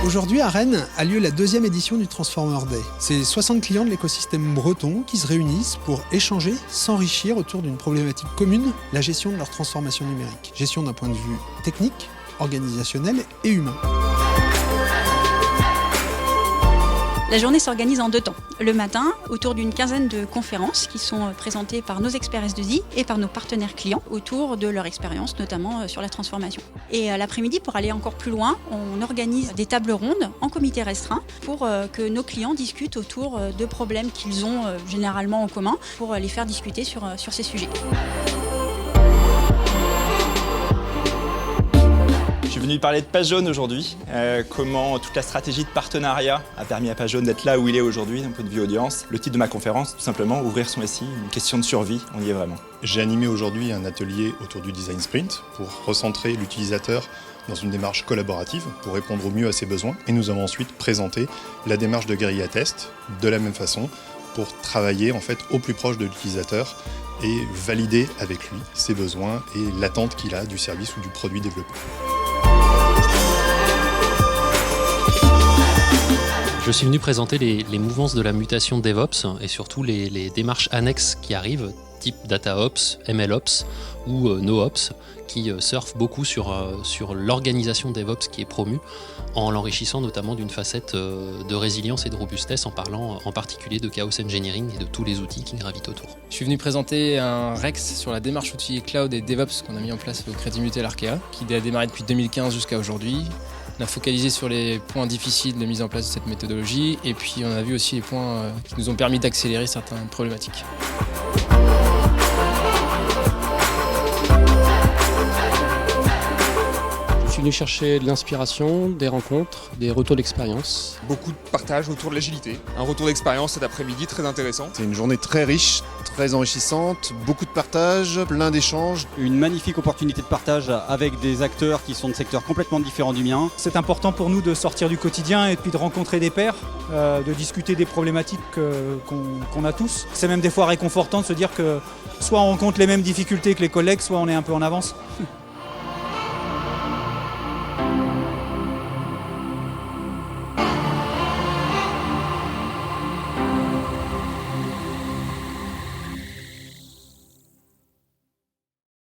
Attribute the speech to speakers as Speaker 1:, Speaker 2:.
Speaker 1: Aujourd'hui, à Rennes, a lieu la 2e édition du Transformer Day. C'est 60 clients de l'écosystème breton qui se réunissent pour échanger, s'enrichir autour d'une problématique commune, la gestion de leur transformation numérique. Gestion d'un point de vue technique, organisationnel et humain.
Speaker 2: La journée s'organise en 2 temps. Le matin, autour d'une quinzaine de conférences qui sont présentées par nos experts S2I et par nos partenaires clients autour de leur expérience, notamment sur la transformation. Et l'après-midi, pour aller encore plus loin, on organise des tables rondes en comité restreint pour que nos clients discutent autour de problèmes qu'ils ont généralement en commun pour les faire discuter sur ces sujets.
Speaker 3: Je suis venu parler de Page Jaune aujourd'hui, comment toute la stratégie de partenariat a permis à Page Jaune d'être là où il est aujourd'hui d'un point de vue audience. Le titre de ma conférence, tout simplement, ouvrir son SI, une question de survie, on y est vraiment.
Speaker 4: J'ai animé aujourd'hui un atelier autour du design sprint pour recentrer l'utilisateur dans une démarche collaborative pour répondre au mieux à ses besoins. Et nous avons ensuite présenté la démarche de guérilla test de la même façon pour travailler en fait au plus proche de l'utilisateur et valider avec lui ses besoins et l'attente qu'il a du service ou du produit développé.
Speaker 5: Je suis venu présenter les mouvances de la mutation DevOps et surtout les démarches annexes qui arrivent, type DataOps, MLOps ou NoOps, qui surfent beaucoup sur l'organisation DevOps qui est promue, en l'enrichissant notamment d'une facette de résilience et de robustesse, en parlant en particulier de Chaos Engineering et de tous les outils qui gravitent autour.
Speaker 6: Je suis venu présenter un REX sur la démarche outils cloud et DevOps qu'on a mis en place au Crédit Mutuel Arkea, qui a démarré depuis 2015 jusqu'à aujourd'hui. On a focalisé sur les points difficiles de mise en place de cette méthodologie et puis on a vu aussi les points qui nous ont permis d'accélérer certaines problématiques.
Speaker 7: Je suis venu chercher de l'inspiration, des rencontres, des retours d'expérience.
Speaker 8: Beaucoup de partage autour de l'agilité. Un retour d'expérience cet après-midi très intéressant.
Speaker 9: C'est une journée très riche, très enrichissante, beaucoup de partage, plein d'échanges.
Speaker 10: Une magnifique opportunité de partage avec des acteurs qui sont de secteurs complètement différents du mien.
Speaker 11: C'est important pour nous de sortir du quotidien et puis de rencontrer des pairs, de discuter des problématiques qu'on a tous. C'est même des fois réconfortant de se dire que soit on rencontre les mêmes difficultés que les collègues, soit on est un peu en avance.